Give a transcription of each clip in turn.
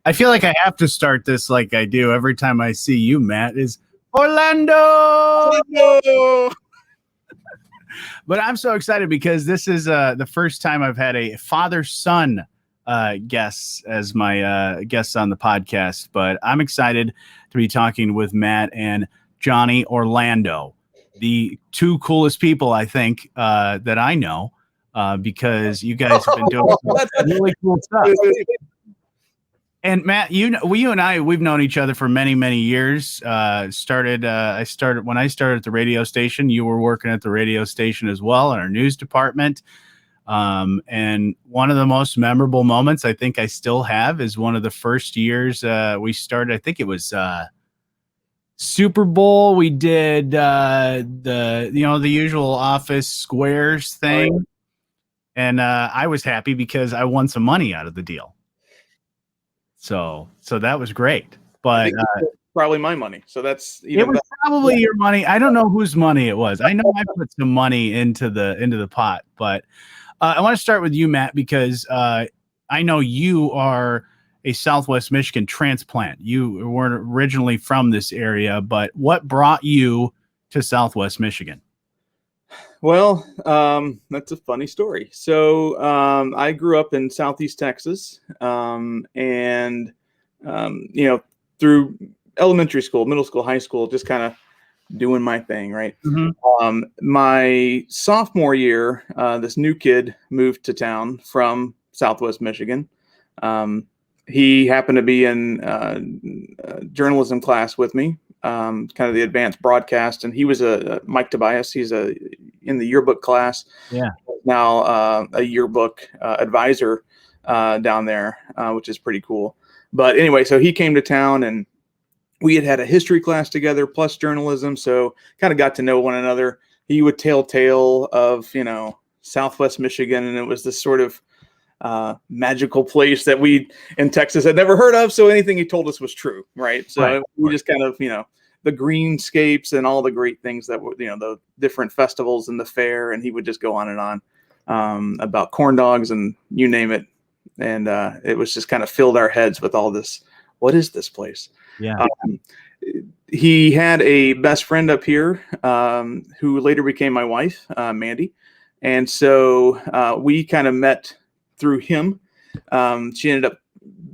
I feel like I have to start this like I do every time I see you, Matt, is Orlando. But I'm so excited because this is the first time I've had a father-son guest as my guests on the podcast. But I'm excited to be talking with Matt and Jonny Orlando, the two coolest people I think that I know, because you guys have been doing some really cool stuff. And Matt, you and I, we've known each other for many, many years. I started when I started at the radio station. You were working at the radio station as well in our news department. And one of the most memorable moments I think I still have is one of the first years we started. I think it was Super Bowl. We did the usual office squares thing, and I was happy because I won some money out of the deal. So that was great, but probably my money. So that's it was probably your money. I don't know whose money it was. I know I put some money into the pot, but I want to start with you, Matt, because I know you are a Southwest Michigan transplant. You weren't originally from this area, but what brought you to Southwest Michigan? Well, that's a funny story. So I grew up in Southeast Texas, and through elementary school, middle school, high school, just kind of doing my thing, right? Mm-hmm. My sophomore year, this new kid moved to town from Southwest Michigan. He happened to be in journalism class with me, kind of the advanced broadcast, and he was a Mike Tobias. He's in the yearbook class. Yeah. Now a yearbook advisor down there, which is pretty cool. But anyway, so he came to town, and we had a history class together plus journalism, so kind of got to know one another. He would tell tale of Southwest Michigan, and it was this sort of magical place that we in Texas had never heard of. So anything he told us was true, right? So we just kind of the greenscapes and all the great things that were the different festivals and the fair, and he would just go on and on about corn dogs and you name it, and it was just kind of filled our heads with all this. What is this place? Yeah. He had a best friend up here who later became my wife, Mandy, and so we kind of met through him. She ended up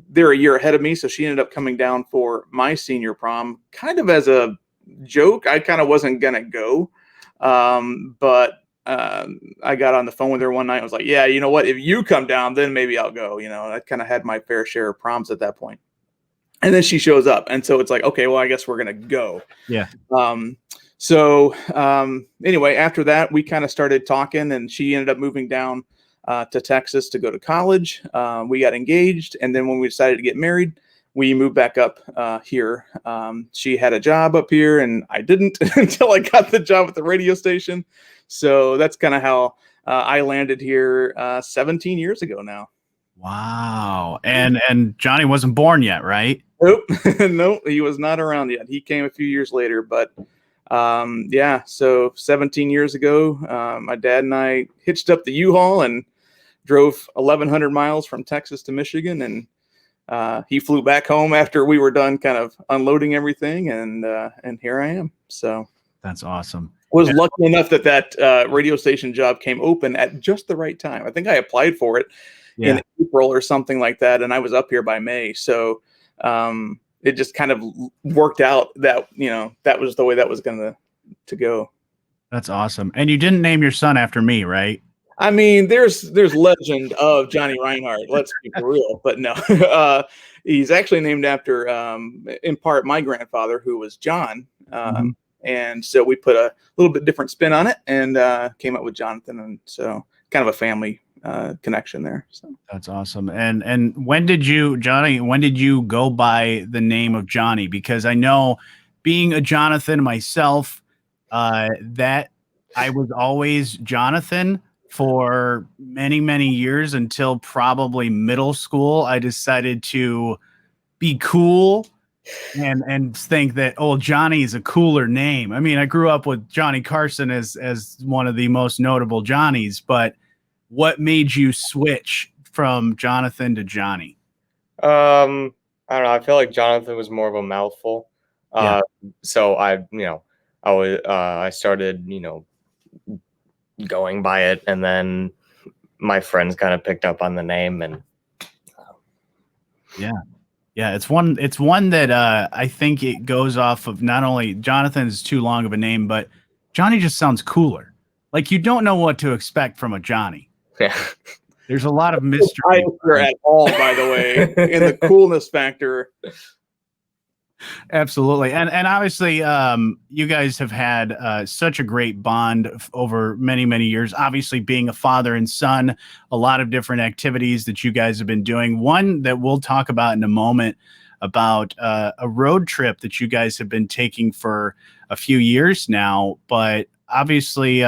there a year ahead of me, so she ended up coming down for my senior prom, kind of as a joke. I kind of wasn't gonna go, but I got on the phone with her one night. I was like, "Yeah, you know what? If you come down, then maybe I'll go." I kind of had my fair share of proms at that point. And then she shows up, and so it's like, okay, well, I guess we're gonna go. Yeah. So anyway, after that, we kind of started talking, and she ended up moving down to Texas to go to college. We got engaged, and then when we decided to get married, we moved back up here. She had a job up here, and I didn't until I got the job at the radio station. So that's kind of how I landed here 17 years ago now. Wow. And Jonny wasn't born yet, right? Nope. Nope. He was not around yet. He came a few years later, but so 17 years ago, my dad and I hitched up the U-Haul and drove 1,100 miles from Texas to Michigan, and he flew back home after we were done kind of unloading everything, and here I am. So that's awesome. Was lucky enough that radio station job came open at just the right time. I think I applied for it in April or something like that, and I was up here by May. So it just kind of worked out that that was the way that was going to go. That's awesome. And you didn't name your son after me, right? I mean, there's legend of Johnny Reinhardt. Let's be for real, but no, he's actually named after in part my grandfather, who was John. And so we put a little bit different spin on it and came up with Jonathan, and so kind of a family connection there. So that's awesome. And when did you, Jonny, go by the name of Jonny? Because I know, being a Jonathan myself, that I was always Jonathan for many, many years until probably middle school. I decided to be cool and think that, oh, Johnny is a cooler name. I mean, I grew up with Johnny Carson as one of the most notable Johnnies, but what made you switch from Jonathan to Johnny? I don't know. I feel like Jonathan was more of a mouthful. Yeah. So I started, going by it, and then my friends kind of picked up on the name, and Yeah. Yeah, it's one that I think it goes off of not only Jonathan is too long of a name, but Johnny just sounds cooler. Like you don't know what to expect from a Johnny. yeah. There's a lot of I mystery. at all, by the way, in the coolness factor. Absolutely. And obviously you guys have had such a great bond over many, many years. Obviously being a father and son, a lot of different activities that you guys have been doing. One that we'll talk about in a moment about a road trip that you guys have been taking for a few years now. But obviously,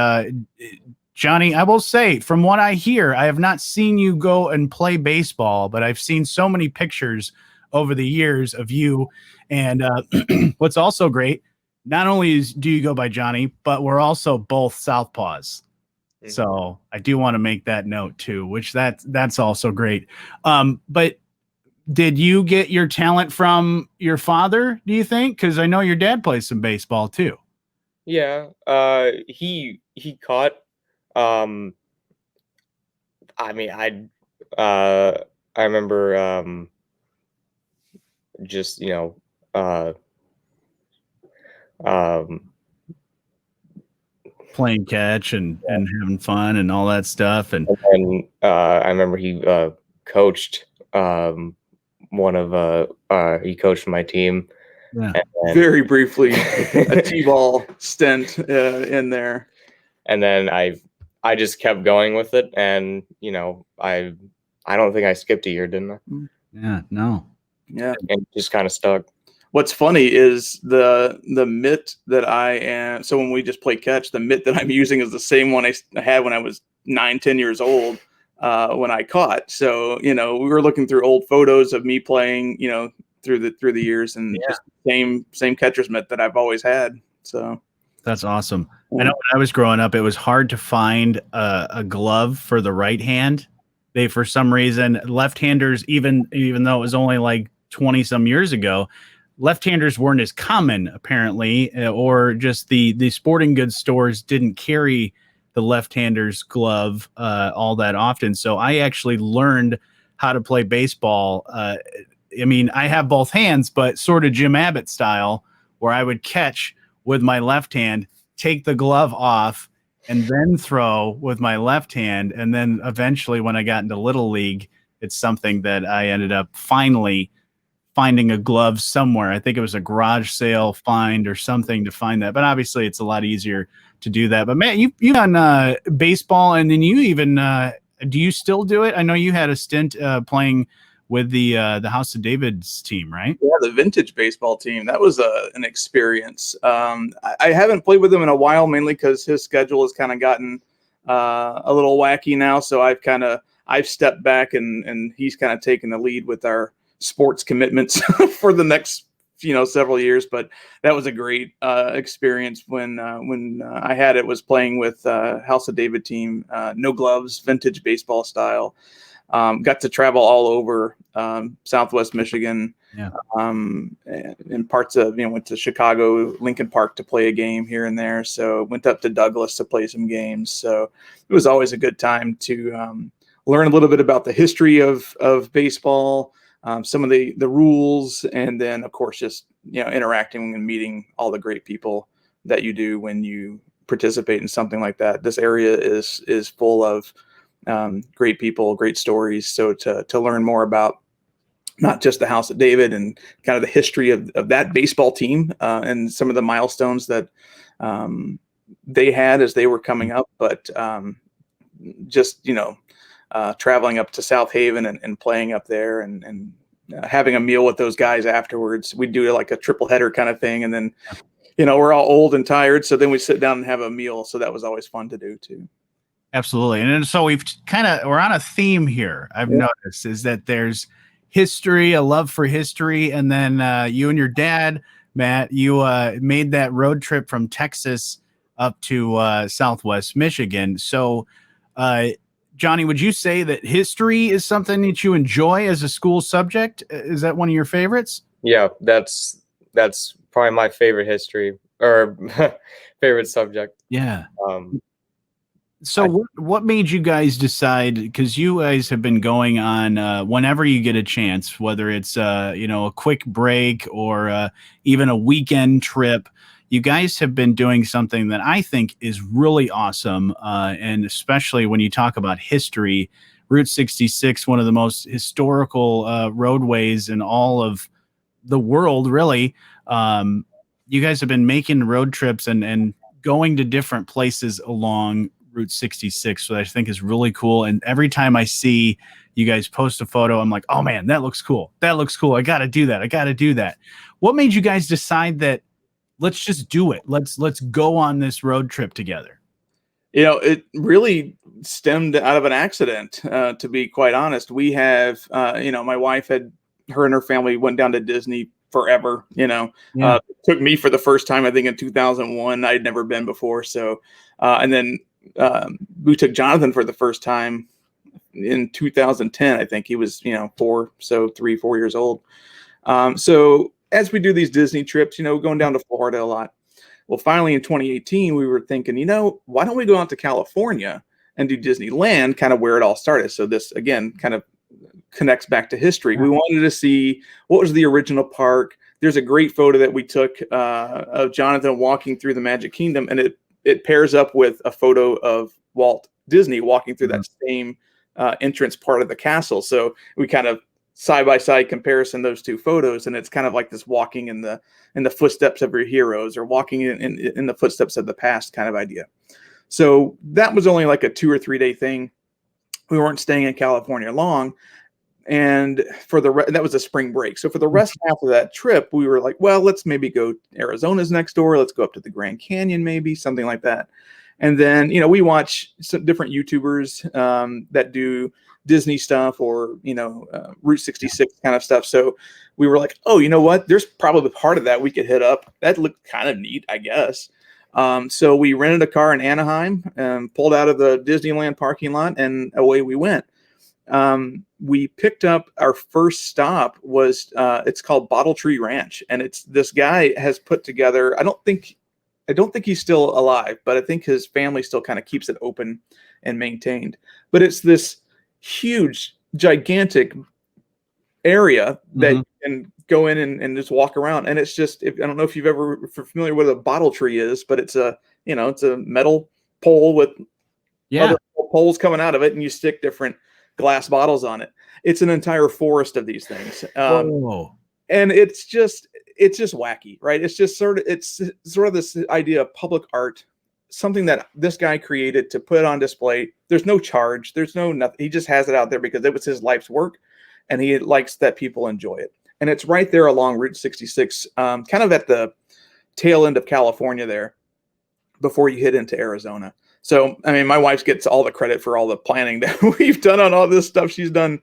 Johnny, I will say, from what I hear, I have not seen you go and play baseball, but I've seen so many pictures over the years of you. And what's also great, not only do you go by Johnny, but we're also both Southpaws. Mhm. So I do want to make that note too, which that's also great. But did you get your talent from your father, do you think? Because I know your dad plays some baseball too. Yeah. He caught. Um, I mean, I remember just uh, um, Playing catch and having fun and all that stuff. And and I remember he coached one of he coached my team. yeah. And Very briefly, a T-ball stint in there. and then I just kept going with it, and I don't think I skipped a year, didn't I? Yeah, no. Yeah. And just kind of stuck. What's funny is the mitt that I am. So when we just play catch, the mitt that I'm using is the same one I had when I was 9, 10 years old when I caught. So we were looking through old photos of me playing, through the years, and just same catcher's mitt that I've always had. So That's awesome. I know when I was growing up, it was hard to find a glove for the right hand. They, for some reason, left-handers, even though it was only like 20 some years ago, left-handers weren't as common apparently, or just the sporting goods stores didn't carry the left-handers glove all that often. So I actually learned how to play baseball. I mean, I have both hands, but sort of Jim Abbott style, where I would catch with my left hand, take the glove off, and then throw with my left hand. And then eventually, when I got into Little League, it's something that I ended up finally finding a glove somewhere. I think it was a garage sale find or something to find that. But obviously, it's a lot easier to do that. But man, you've done baseball, and then you even do you still do it? I know you had a stint playing with the House of David's team, right? yeah, the vintage baseball team, that was an experience. I haven't played with him in a while, mainly because his schedule has kind of gotten a little wacky now. So I've stepped back, and he's kind of taken the lead with our sports commitments for the next several years. But that was a great experience when I had it, was playing with House of David team, no gloves, vintage baseball style. Got to travel all over Southwest Michigan, Yeah. and parts of, went to Chicago, Lincoln Park to play a game here and there. So went up to Douglas to play some games. So it was always a good time to learn a little bit about the history of baseball, some of the rules, and then of course just interacting and meeting all the great people that you do when you participate in something like that. This area is full of great people, great stories. So to learn more about not just the House of David and kind of the history of that baseball team and some of the milestones that they had as they were coming up, but just traveling up to South Haven and playing up there, and having a meal with those guys afterwards. We do like a triple header kind of thing, and then we're all old and tired, so then we sit down and have a meal. So that was always fun to do too. Absolutely. And then, so we're on a theme here. I've noticed is that there's history, a love for history. And then you and your dad, Matt, you made that road trip from Texas up to Southwest Michigan. So Jonny, would you say that history is something that you enjoy as a school subject? Is that one of your favorites? Yeah, that's probably my favorite history or favorite subject. Yeah. Um, So what made you guys decide, because you guys have been going on whenever you get a chance, whether it's a quick break or even a weekend trip, you guys have been doing something that I think is really awesome, and especially when you talk about history. Route 66, one of the most historical roadways in all of the world, really. You guys have been making road trips and going to different places along Route 66, which I think is really cool. And every time I see you guys post a photo, I'm like, oh man, that looks cool. That looks cool. I got to do that. I got to do that. What made you guys decide that let's just do it? Let's go on this road trip together. It really stemmed out of an accident, to be quite honest. We have, my wife her and her family went down to Disney forever, Yeah. took me for the first time, I think in 2001. I'd never been before. So, and then we took Jonathan for the first time in 2010. I think he was, 3-4 years old. So as we do these Disney trips, going down to Florida a lot. Well, finally in 2018, we were thinking, why don't we go out to California and do Disneyland, kind of where it all started. So this, again, kind of connects back to history. We wanted to see what was the original park. There's a great photo that we took of Jonathan walking through the Magic Kingdom, and it pairs up with a photo of Walt Disney walking through that same entrance part of the castle. So we kind of side-by-side comparison those two photos, and it's kind of like this walking in the footsteps of your heroes, or walking in the footsteps of the past kind of idea. So that was only like a 2 or 3 day thing. We weren't staying in California long, and that was a spring break. So for the rest of that trip, we were like, well, let's maybe go. Arizona's next door. Let's go up to the Grand Canyon, maybe something like that. And then we watch some different YouTubers that do Disney stuff, or Route 66 kind of stuff. So we were like, oh, you know what? There's probably part of that we could hit up. That looked kind of neat, I guess. So we rented a car in Anaheim and pulled out of the Disneyland parking lot, and away we went. We picked up our first stop was it's called Bottle Tree Ranch, and it's this guy has put together. I don't think he's still alive, but I think his family still kind of keeps it open and maintained. But it's this huge, gigantic area that you can go in and just walk around. And it's just, I don't know if you're familiar with what a bottle tree is, but it's a metal pole with other poles coming out of it, and you stick different glass bottles on it. It's an entire forest of these things. And it's just wacky, right? It's sort of this idea of public art, something that this guy created to put on display. There's no charge. There's no nothing. He just has it out there because it was his life's work, and he likes that people enjoy it. And it's right there along Route 66, kind of at the tail end of California there, before you hit into Arizona. So, I mean, my wife gets all the credit for all the planning that we've done on all this stuff. She's done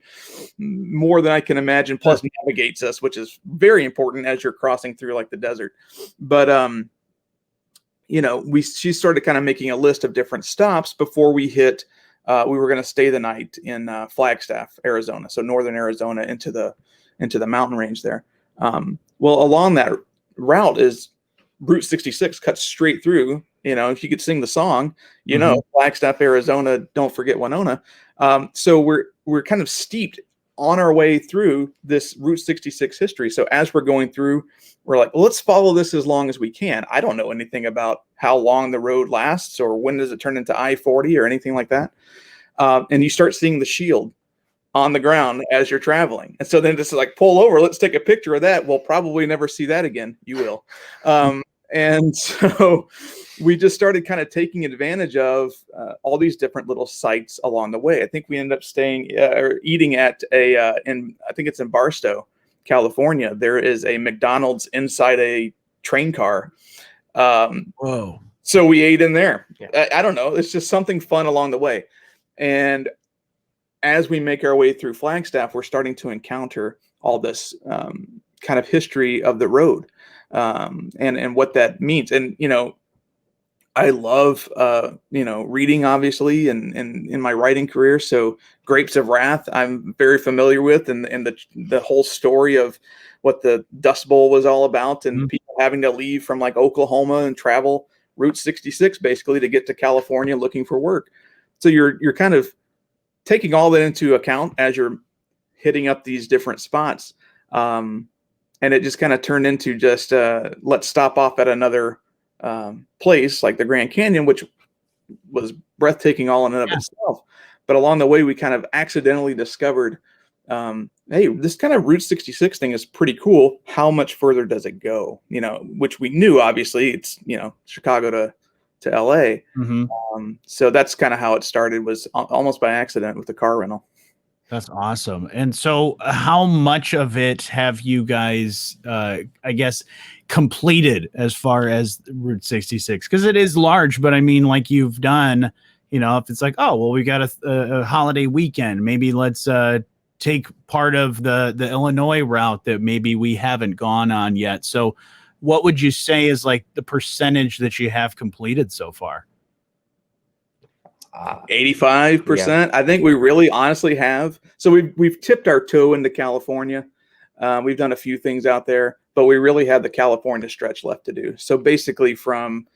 more than I can imagine, plus navigates us, which is very important as you're crossing through like the desert. But, she started kind of making a list of different stops before we hit. We were going to stay the night in Flagstaff, Arizona. So northern Arizona into the mountain range there. Well, along that route is Route 66 cuts straight through. If you could sing the song, Flagstaff, Arizona, don't forget Winona. So we're kind of steeped on our way through this Route 66 history. So as we're going through, we're like, well, let's follow this as long as we can. I don't know anything about how long the road lasts, or when does it turn into I-40 or anything like that. And you start seeing the shield on the ground as you're traveling. And so then it's like, pull over, let's take a picture of that. We'll probably never see that again. You will. And so we just started kind of taking advantage of all these different little sites along the way. I think we ended up staying or eating at I think it's in Barstow, California. There is a McDonald's inside a train car. Whoa. So we ate in there. Yeah. I don't know. It's just something fun along the way. And as we make our way through Flagstaff, we're starting to encounter all this kind of history of the road. And what that means. And, I love, reading, obviously, and in my writing career. So Grapes of Wrath, I'm very familiar with, and the whole story of what the Dust Bowl was all about, and Mhm. people having to leave from like Oklahoma and travel Route 66 basically to get to California looking for work. So you're kind of taking all that into account as you're hitting up these different spots. Um, and it just kind of turned into just let's stop off at another place like the Grand Canyon, which was breathtaking all in and of Yeah. itself. But along the way, we kind of accidentally discovered, hey, this kind of Route 66 thing is pretty cool. How much further does it go? Which we knew, obviously, it's Chicago to LA. Mhm. So that's kind of how it started, was almost by accident with the car rental. That's awesome. And so, how much of it have you guys, I guess, completed as far as Route 66? Because it is large, but I mean, like you've done, if it's like, oh, well, we got a holiday weekend, maybe let's take part of the Illinois route that maybe we haven't gone on yet. So, what would you say is like the percentage that you have completed so far? 85%. I think we really honestly have. So we've tipped our toe into California. We've done a few things out there, but we really have the California stretch left to do. So basically from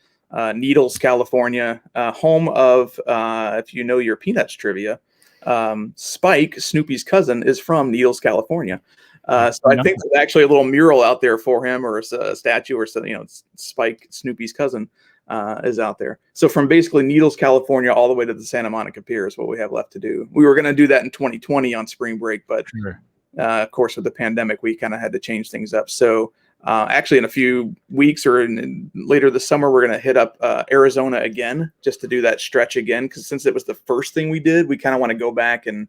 Needles, California, home of, if you know your Peanuts trivia, Spike, Snoopy's cousin, is from Needles, California. So I think there's actually a little mural out there for him, or a statue, or something. Spike, Snoopy's cousin, is out there. So from basically Needles, California, all the way to the Santa Monica Pier is what we have left to do. We were going to do that in 2020 on spring break, but Sure. of course, with the pandemic, we kind of had to change things up. So actually, in a few weeks or later this summer, we're going to hit up Arizona again, just to do that stretch again. Because since it was the first thing we did, we kind of want to go back and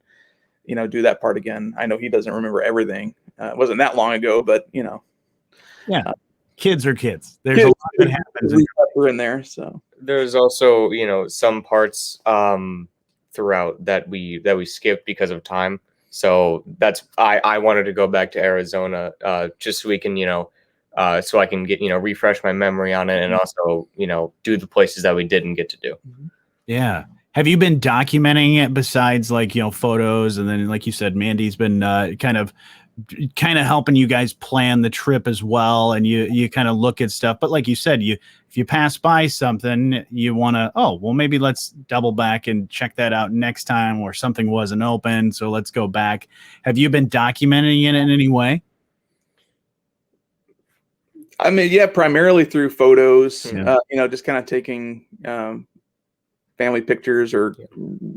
do that part again. I know he doesn't remember everything. It wasn't that long ago, but Yeah. Kids are kids. There's a lot that happens in there. So there's also some parts throughout that we skipped because of time. So that's I wanted to go back to Arizona just so we can so I can get refresh my memory on it, and also do the places that we didn't get to do. Yeah. Have you been documenting it besides like, photos? And then, like you said, Mandy's been kind of helping you guys plan the trip as well. And you kind of look at stuff. But like you said, if you pass by something, you want to, oh, well, maybe let's double back and check that out next time, or something wasn't open, so let's go back. Have you been documenting it in any way? I mean, yeah, primarily through photos, Yeah. just kind of taking family pictures or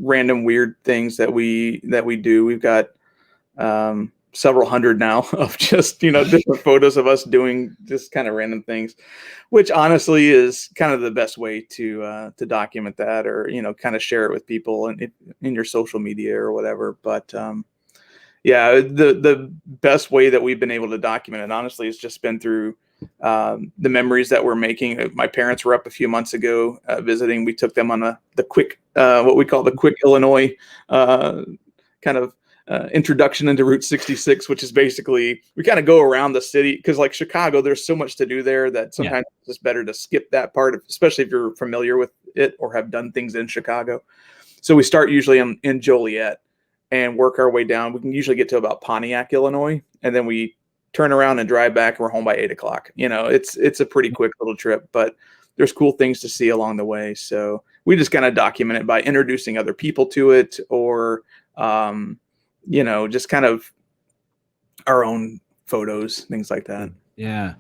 random weird things that we do. We've got several hundred now of just different photos of us doing just kind of random things, which honestly is kind of the best way to document that, or kind of share it with people in your social media or whatever. But yeah, the best way that we've been able to document it, honestly, has just been through the memories that we're making. My parents were up a few months ago visiting. We took them on the quick, what we call the quick Illinois kind of introduction into Route 66, which is basically we kind of go around the city, because like Chicago, there's so much to do there that sometimes it's just better to skip that part, especially if you're familiar with it or have done things in Chicago. So we start usually in Joliet and work our way down. We can usually get to about Pontiac, Illinois, and then we turn around and drive back, and we're home by 8 o'clock. It's a pretty quick little trip, but there's cool things to see along the way. So we just kind of document it by introducing other people to it, or just kind of our own photos, things like that. Yeah.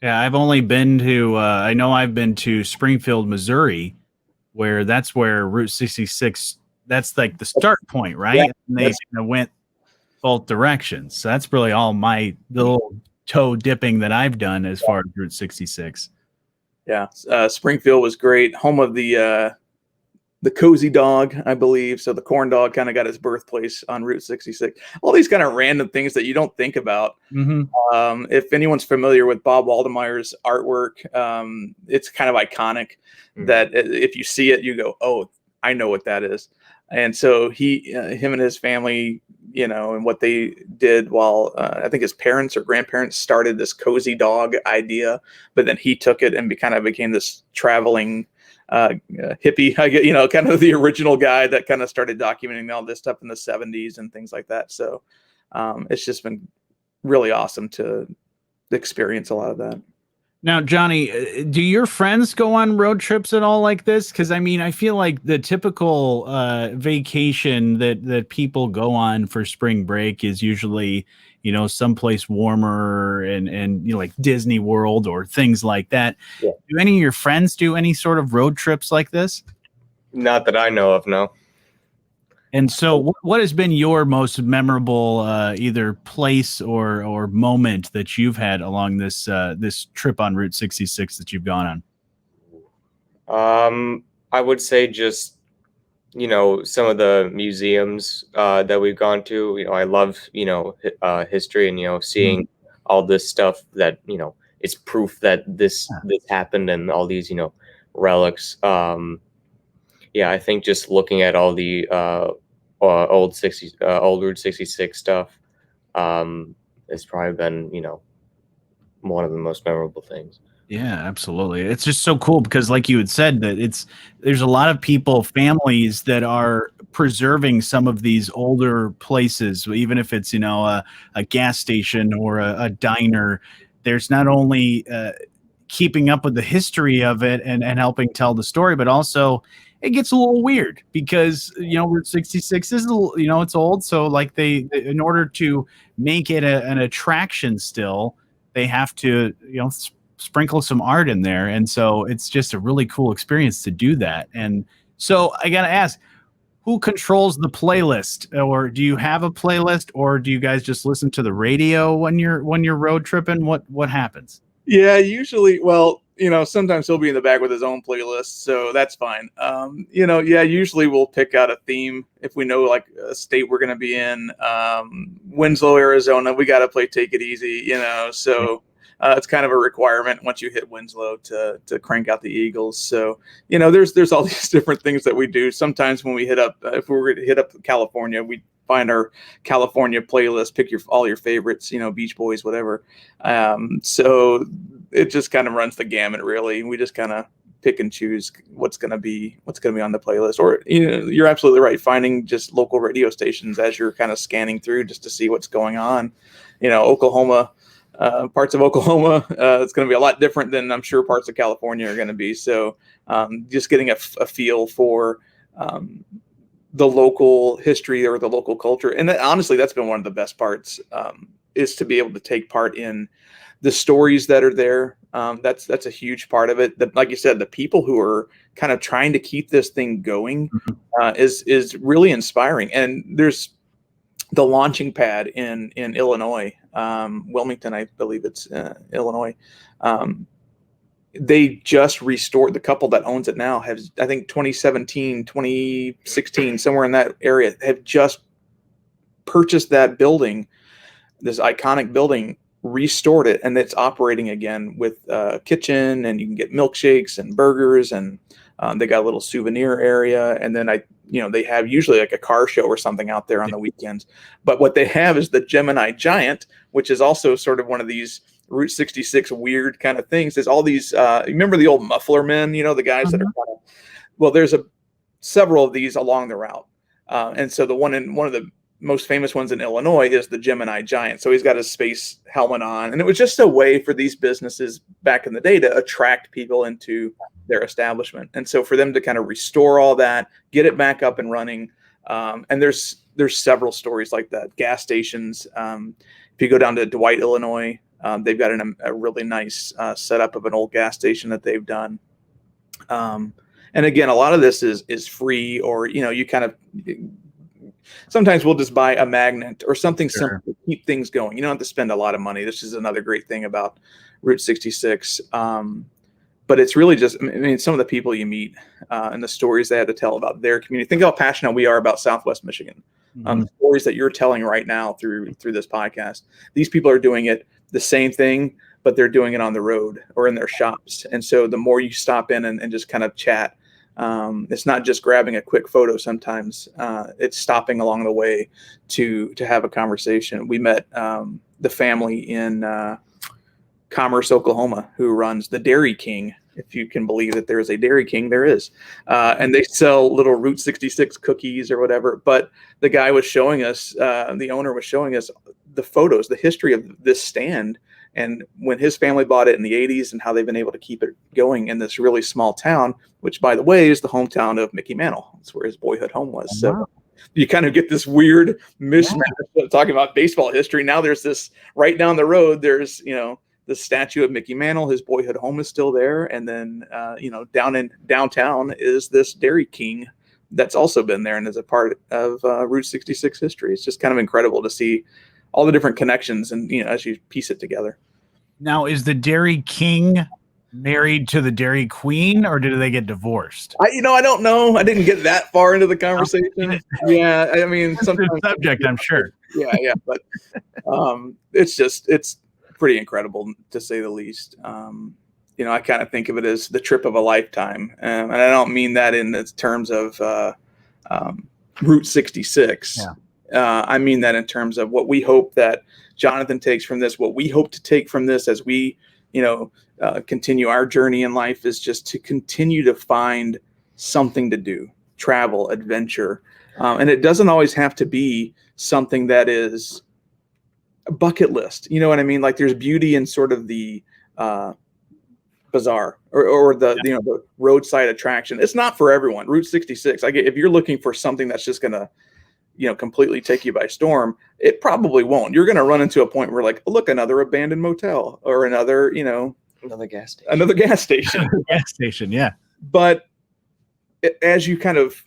Yeah. I've only been to, I know I've been to Springfield, Missouri, where that's where Route 66, that's like the start point, right? Yeah, and they kind of went both directions. So that's really all the little toe dipping that I've done as far as Route 66. Yeah. Springfield was great. Home of the cozy dog, I believe. So the corn dog kind of got his birthplace on Route 66. All these kind of random things that you don't think about. Mm-hmm. If anyone's familiar with Bob Waldemeyer's artwork, it's kind of iconic that if you see it, you go, oh, I know what that is. And so him and his family, and what they did while I think his parents or grandparents started this cozy dog idea, but then he took it and kind of became this traveling hippie, I get, kind of the original guy that kind of started documenting all this stuff in the 70s and things like that. So it's just been really awesome to experience a lot of that. Now, Johnny, do your friends go on road trips at all like this? Because I mean, I feel like the typical vacation that people go on for spring break is usually, someplace warmer and like Disney World or things like that. Yeah. Do any of your friends do any sort of road trips like this? Not that I know of, no. And so what has been your most memorable either place or moment that you've had along this this trip on Route 66 that you've gone on? I would say just, some of the museums that we've gone to. I love, history and, seeing all this stuff that, it's proof that this happened and all these, relics. Yeah, I think just looking at all the old Route 66 stuff has probably been, one of the most memorable things. Yeah, absolutely. It's just so cool because like you had said that there's a lot of people, families that are preserving some of these older places, even if it's, a gas station or a diner. There's not only keeping up with the history of it and helping tell the story, but also it gets a little weird because, Route 66 is, it's old. So like they in order to make it an attraction still, they have to, sprinkle some art in there. And so it's just a really cool experience to do that. And so I got to ask, who controls the playlist? Or do you have a playlist, or do you guys just listen to the radio when you're road tripping? What happens? Yeah, usually, well, sometimes he'll be in the back with his own playlist, so that's fine. Usually we'll pick out a theme if we know like a state we're going to be in. Winslow, Arizona, we got to play Take It Easy, so it's kind of a requirement once you hit Winslow to crank out the Eagles. So, there's all these different things that we do. Sometimes when we hit up, if we're going to hit up California, we find our California playlist, pick all your favorites, Beach Boys, whatever. So it just kind of runs the gamut, really. We just kind of pick and choose what's going to be on the playlist. Or, you're absolutely right. Finding just local radio stations as you're kind of scanning through just to see what's going on. Oklahoma, parts of Oklahoma, it's going to be a lot different than I'm sure parts of California are going to be. So just getting a feel for the local history or the local culture. And honestly, that's been one of the best parts, is to be able to take part in the stories that are there. That's a huge part of it. Like you said, the people who are kind of trying to keep this thing going is really inspiring. And there's the launching pad in Illinois, Wilmington, I believe it's Illinois. They just restored, the couple that owns it now has, I think 2017, 2016, somewhere in that area, have just purchased that building, this iconic building, restored it, and it's operating again with a kitchen, and you can get milkshakes and burgers, and they got a little souvenir area. And then they have usually like a car show or something out there on the weekends. But what they have is the Gemini Giant, which is also sort of one of these Route 66 weird kind of things. There's all these, remember the old muffler men, the guys that are kind of, well, there's several of these along the route. And so one of the most famous ones in Illinois is the Gemini Giant. So he's got his space helmet on, and it was just a way for these businesses back in the day to attract people into their establishment. And so for them to kind of restore all that, get it back up and running. And there's several stories like that. Gas stations. If you go down to Dwight, Illinois, they've got a really nice setup of an old gas station that they've done. And again, a lot of this is free, or, you kind of, sometimes we'll just buy a magnet or something simple to keep things going. You don't have to spend a lot of money. This is another great thing about Route 66. But it's really just, some of the people you meet and the stories they had to tell about their community. Think how passionate we are about Southwest Michigan. The stories that you're telling right now through this podcast. These people are doing it the same thing, but they're doing it on the road or in their shops. And so the more you stop in and just kind of chat, it's not just grabbing a quick photo. Sometimes it's stopping along the way to have a conversation. We met the family in Commerce, Oklahoma, who runs the Dairy King if you can believe that there is a Dairy King, there is. And they sell little Route 66 cookies or whatever. But the guy was showing us, the owner was showing us the photos, the history of this stand, and when his family bought it in the 80s and how they've been able to keep it going in this really small town, which, by the way, is the hometown of Mickey Mantle. That's where his boyhood home was. Oh, wow. So you kind of get this weird mismatch talking about baseball history. Now there's this right down the road. There's, the statue of Mickey Mantle. His boyhood home is still there. And then, down in downtown is this Dairy King that's also been there and is a part of Route 66 history. It's just kind of incredible to see all the different connections and, as you piece it together. Now, is the Dairy King married to the Dairy Queen, or did they get divorced? I don't know. I didn't get that far into the conversation. Yeah, I mean, sometimes subject, I'm sure. Yeah, but it's pretty incredible to say the least. I kind of think of it as the trip of a lifetime, and I don't mean that in the terms of Route 66. Yeah. I mean that in terms of what we hope that Jonathan takes from this, what we hope to take from this as we, continue our journey in life, is just to continue to find something to do, travel, adventure. And it doesn't always have to be something that is a bucket list. You know what I mean? Like there's beauty in sort of the bizarre or the, the roadside attraction. It's not for everyone. Route 66. If you're looking for something that's just going to, completely take you by storm, it probably won't. You're going to run into a point where like, look, another abandoned motel or another, another gas station. Another gas station. Gas station, yeah. But as you kind of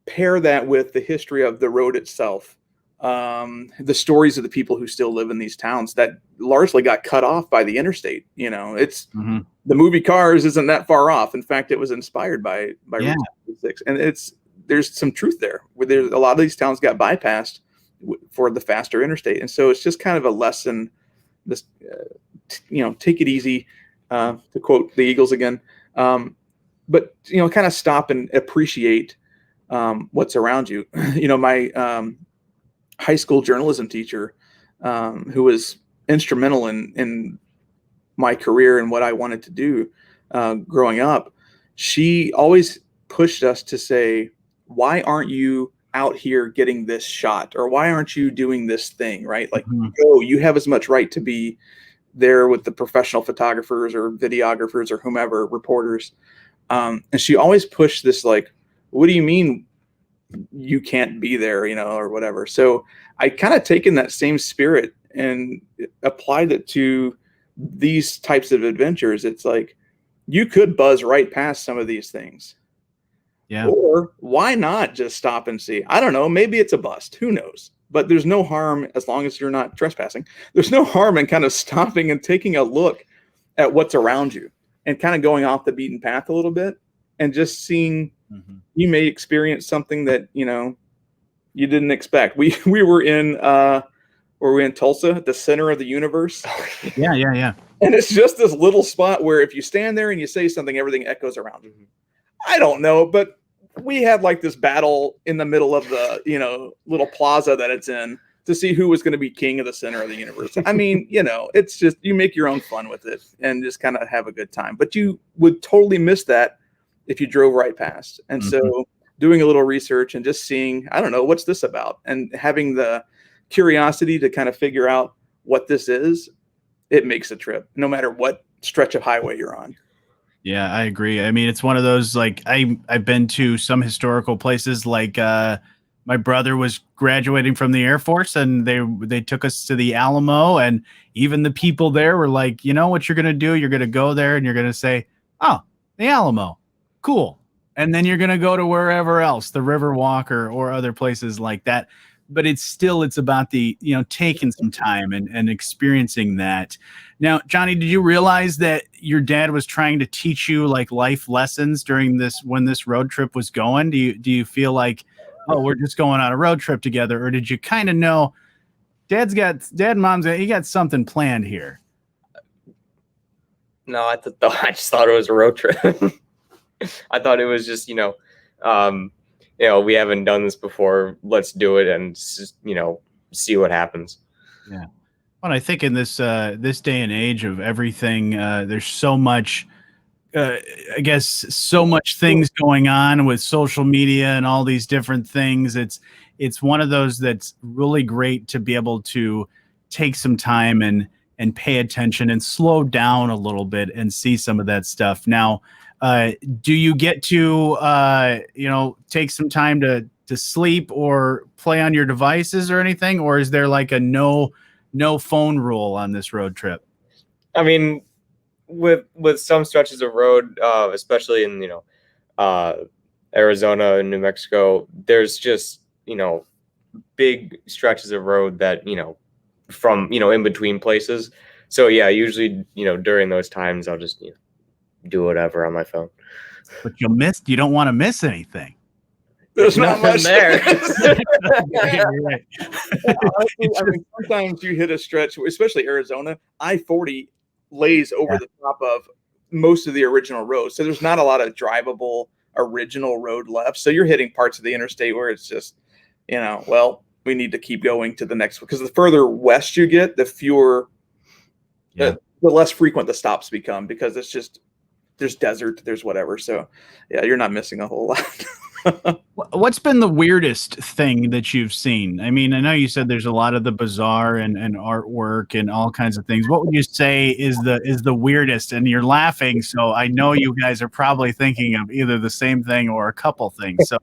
pair that with the history of the road itself, the stories of the people who still live in these towns that largely got cut off by the interstate, it's the movie Cars isn't that far off. In fact, it was inspired by Route 66, and there's some truth there. Where there's a lot of these towns got bypassed for the faster interstate, and so it's just kind of a lesson. This, take it easy, to quote the Eagles again, but kind of stop and appreciate what's around you. My high school journalism teacher, who was instrumental in my career and what I wanted to do growing up, she always pushed us to say, why aren't you out here getting this shot? Or why aren't you doing this thing, right? Like, you have as much right to be there with the professional photographers or videographers or whomever, reporters. And she always pushed this, like, what do you mean you can't be there, or whatever. So I kind of taken that same spirit and applied it to these types of adventures. It's like, you could buzz right past some of these things. Yeah. Or why not just stop and see? I don't know. Maybe it's a bust. Who knows? But there's no harm, as long as you're not trespassing, there's no harm in kind of stopping and taking a look at what's around you and kind of going off the beaten path a little bit and just seeing. You may experience something that, you didn't expect. We were in Tulsa, at the center of the universe. Yeah. And it's just this little spot where if you stand there and you say something, everything echoes around. I don't know, but we had like this battle in the middle of the, little plaza that it's in to see who was going to be king of the center of the universe. I mean, it's just, you make your own fun with it and just kind of have a good time. But you would totally miss that if you drove right past. And so doing a little research and just seeing, I don't know, what's this about? And having the curiosity to kind of figure out what this is, it makes a trip, no matter what stretch of highway you're on. Yeah, I agree. I mean, it's one of those, like, I've been to some historical places, like my brother was graduating from the Air Force and they took us to the Alamo, and even the people there were like, you know what you're going to do? You're going to go there and you're going to say, oh, the Alamo. Cool. And then you're going to go to wherever else, the Riverwalk or other places like that. But it's about the, taking some time and experiencing that. Now, Jonny, did you realize that your dad was trying to teach you like life lessons when this road trip was going? Do you feel like, oh, we're just going on a road trip together? Or did you kind of know dad and mom's, he got something planned here? No, I just thought it was a road trip. I thought it was just, we haven't done this before. Let's do it and just, see what happens. Yeah. Well, I think in this day and age of everything, there's so much I guess so much things going on with social media and all these different things. It's one of those that's really great to be able to take some time and pay attention and slow down a little bit and see some of that stuff. Now, do you get to take some time to sleep or play on your devices or anything, or is there like a no phone rule on this road trip? I mean, with some stretches of road, especially in Arizona and New Mexico, there's just big stretches of road that from in between places. So yeah, usually during those times I'll just do whatever on my phone. But you don't want to miss anything. There's not much there. Yeah, right. Honestly, I mean, sometimes you hit a stretch, especially Arizona. I-40 lays over the top of most of the original roads, so there's not a lot of drivable original road left. So you're hitting parts of the interstate where it's just, well, we need to keep going to the next one, because the further west you get, the fewer, the less frequent the stops become, because it's just there's desert, there's whatever. So yeah, you're not missing a whole lot. What's been the weirdest thing that you've seen? I mean, I know you said there's a lot of the bizarre and artwork and all kinds of things. What would you say is the weirdest? And you're laughing, so I know you guys are probably thinking of either the same thing or a couple things. So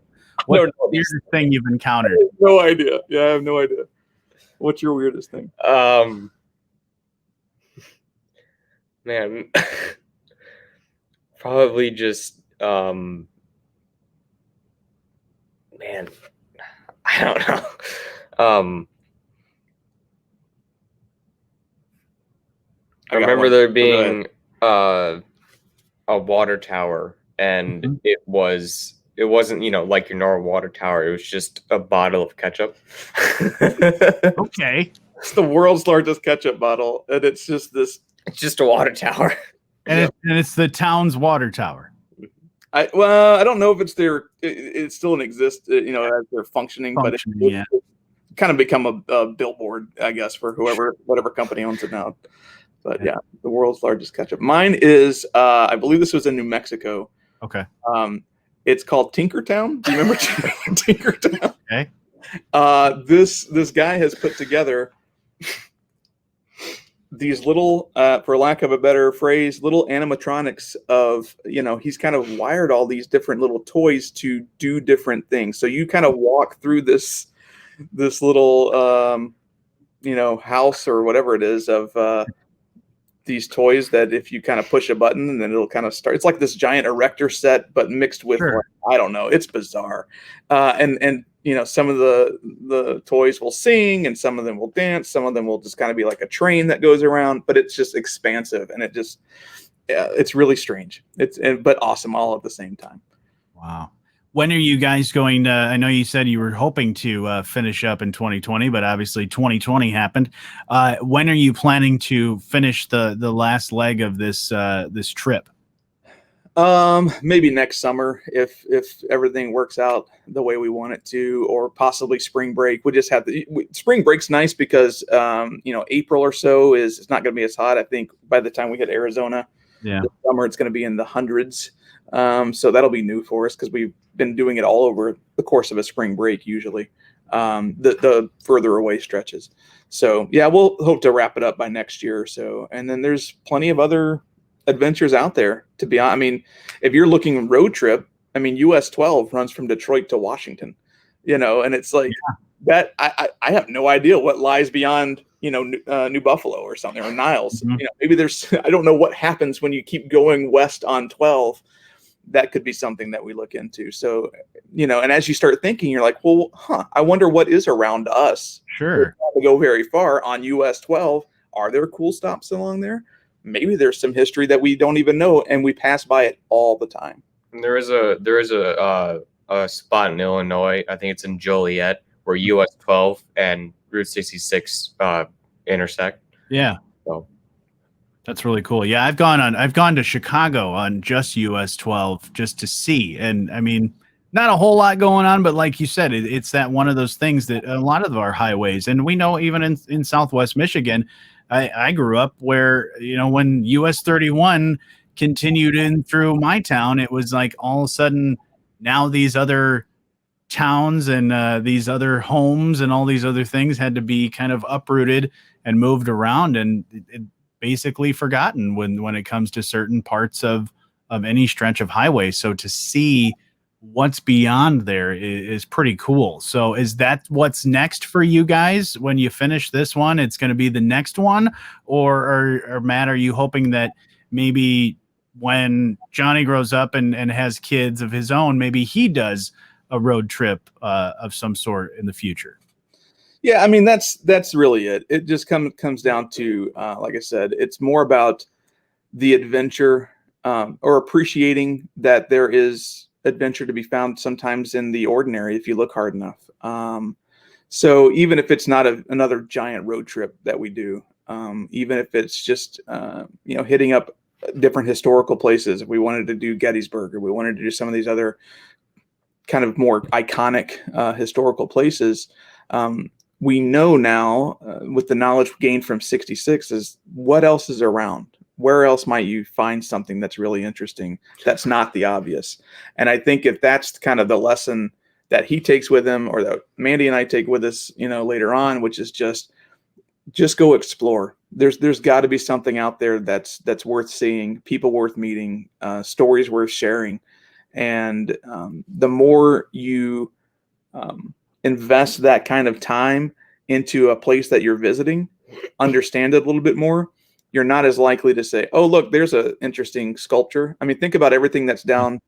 what's the weirdest thing you've encountered? No idea. Yeah, I have no idea. What's your weirdest thing? Man, probably just man, I don't know. I remember there being a water tower, and it wasn't like your normal water tower. It was just a bottle of ketchup. Okay, it's the world's largest ketchup bottle, and it's just a water tower, and it's the town's water tower. I don't know if it's it's still in exist, as they're functioning, but it's kind of become a billboard, I guess, for whatever company owns it now. But yeah, the world's largest ketchup. Mine is, I believe this was in New Mexico. Okay. It's called Tinkertown. Do you remember Tinkertown? Okay. This guy has put together these little, for lack of a better phrase, little animatronics of, he's kind of wired all these different little toys to do different things. So you kind of walk through this little, house or whatever it is of these toys that if you kind of push a button, and then it'll kind of start. It's like this giant erector set, but mixed with, I don't know. It's bizarre. And some of the toys will sing, and some of them will dance. Some of them will just kind of be like a train that goes around, but it's just expansive, and it's really strange. But awesome all at the same time. Wow. When are you guys going to, I know you said you were hoping to finish up in 2020, but obviously 2020 happened. When are you planning to finish the last leg of this trip? Maybe next summer, if everything works out the way we want it to, or possibly spring break. We just have spring break's nice because, April or so it's not going to be as hot. I think by the time we hit Arizona, this summer, it's going to be in the hundreds. So that'll be new for us, because we've been doing it all over the course of a spring break, usually, the further away stretches. So yeah, we'll hope to wrap it up by next year or so. And then there's plenty of other adventures out there, to be honest. I mean, if you're looking road trip, US 12 runs from Detroit to Washington, and it's like that. I have no idea what lies beyond, New Buffalo or something, or Niles. Mm-hmm. Maybe I don't know what happens when you keep going west on 12. That could be something that we look into. So, and as you start thinking, you're like, well, I wonder what is around us. Sure. We go very far on US 12. Are there cool stops along there? Maybe there's some history that we don't even know, and we pass by it all the time. There is a spot in Illinois, I think it's in Joliet, where US 12 and Route 66 intersect. Yeah. So that's really cool. Yeah, I've gone to Chicago on just US 12 just to see, and I mean, not a whole lot going on, but like you said, it's that one of those things that a lot of our highways, and we know even in Southwest Michigan, I grew up where, when US 31 continued in through my town, it was like all of a sudden now these other towns and these other homes and all these other things had to be kind of uprooted and moved around, and it basically forgotten when it comes to certain parts of any stretch of highway. So to see what's beyond there is pretty cool. So is that what's next for you guys when you finish this one? It's going to be the next one, or Matt, are you hoping that maybe when Jonny grows up and has kids of his own, maybe he does a road trip of some sort in the future? Yeah, I mean, that's really it. It just comes down to, like I said, it's more about the adventure, or appreciating that there is adventure to be found sometimes in the ordinary if you look hard enough. So even if it's not another giant road trip that we do, even if it's just hitting up different historical places, if we wanted to do Gettysburg or we wanted to do some of these other kind of more iconic historical places, we know now with the knowledge gained from 66 is what else is around. Where else might you find something that's really interesting that's not the obvious? And I think if that's kind of the lesson that he takes with him, or that Mandy and I take with us, later on, which is just go explore. There's got to be something out there that's worth seeing, people worth meeting, stories worth sharing. And the more you invest that kind of time into a place that you're visiting, understand it a little bit more, you're not as likely to say, oh, look, there's an interesting sculpture. I mean, think about everything that's down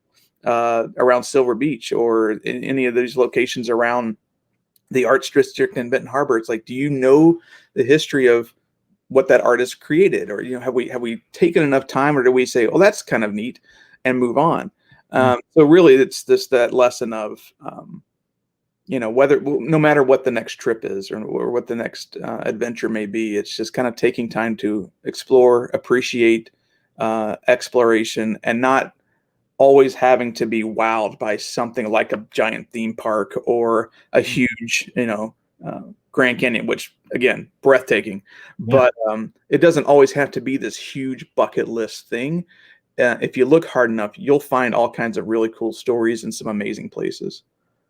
around Silver Beach or in any of these locations around the Arts District in Benton Harbor. It's like, do you know the history of what that artist created? Or, have we taken enough time, or do we say, oh, that's kind of neat, and move on? So really, it's just that lesson of, no matter what the next trip is or what the next adventure may be, it's just kind of taking time to explore, appreciate exploration, and not always having to be wowed by something like a giant theme park or a huge, Grand Canyon, which again, breathtaking. Yeah. But it doesn't always have to be this huge bucket list thing. If you look hard enough, you'll find all kinds of really cool stories and some amazing places.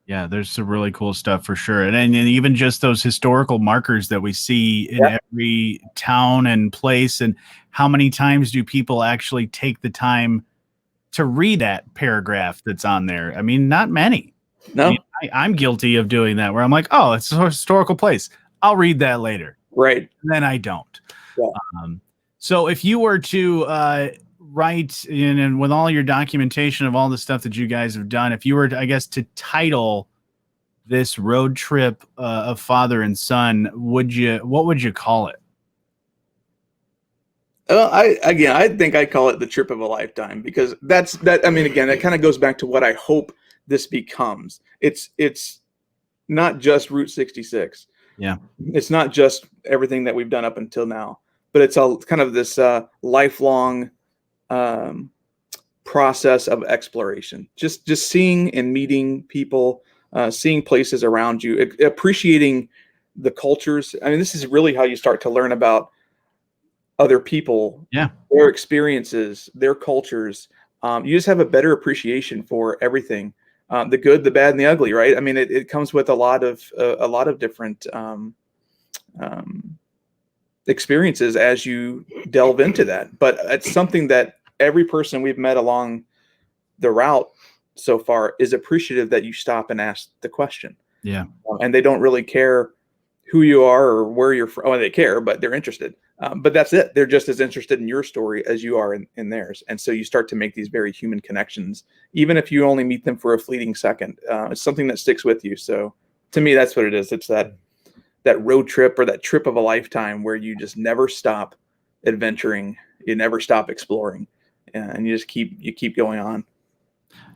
Yeah, there's some really cool stuff for sure. And even just those historical markers that we see in every town and place, and how many times do people actually take the time to read that paragraph that's on there? I mean, not many. No. I mean, I'm guilty of doing that, where I'm like, oh, it's a historical place, I'll read that later. Right. And then I don't. Yeah. So if you were to write in, and with all your documentation of all the stuff that you guys have done, if you were to, I guess, to title this road trip of father and son, what would you call it? Well, I think I call it the trip of a lifetime, because I mean, again, it kind of goes back to what I hope this becomes. It's not just Route 66. Yeah. It's not just everything that we've done up until now, but it's all kind of this lifelong process of exploration. Just seeing and meeting people, seeing places around you, appreciating the cultures. I mean, this is really how you start to learn about other people, their experiences, their cultures. You just have a better appreciation for everything, the good, the bad, and the ugly, right? I mean, it comes with a lot of different experiences as you delve into that. But it's something that every person we've met along the route so far is appreciative that you stop and ask the question. Yeah. And they don't really care who you are or where you're from. Oh, they care, but they're interested. But that's it. They're just as interested in your story as you are in theirs. And so you start to make these very human connections, even if you only meet them for a fleeting second. It's something that sticks with you. So to me, that's what it is. It's that road trip, or that trip of a lifetime, where you just never stop adventuring. You never stop exploring, and you just keep going on.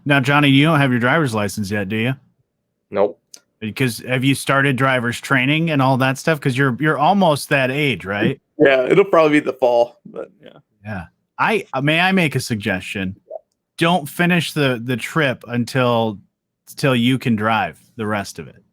Now, Jonny, you don't have your driver's license yet, do you? Nope. Because have you started driver's training and all that stuff? Because you're almost that age, right? Yeah, it'll probably be the fall, but yeah. Yeah. May I make a suggestion? Don't finish the trip until you can drive the rest of it.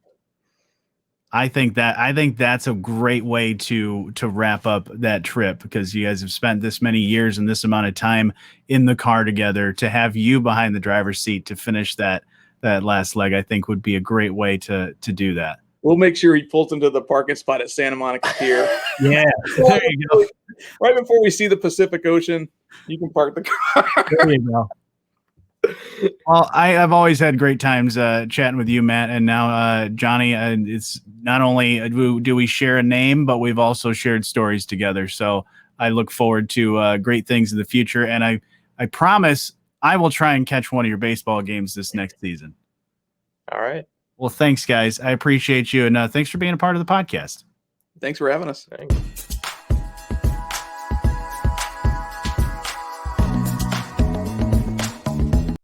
I think that's a great way to wrap up that trip, because you guys have spent this many years and this amount of time in the car together. To have you behind the driver's seat to finish that last leg, I think would be a great way to do that. We'll make sure he pulls into the parking spot at Santa Monica Pier. Yeah, there you go. Right before we see the Pacific Ocean, you can park the car. There you go. Well, I've always had great times chatting with you, Matt, and now Jonny. It's not only do we share a name, but we've also shared stories together. So I look forward to great things in the future, and I promise I will try and catch one of your baseball games this next season. All right. Well, thanks, guys. I appreciate you, and thanks for being a part of the podcast. Thanks for having us. Thanks.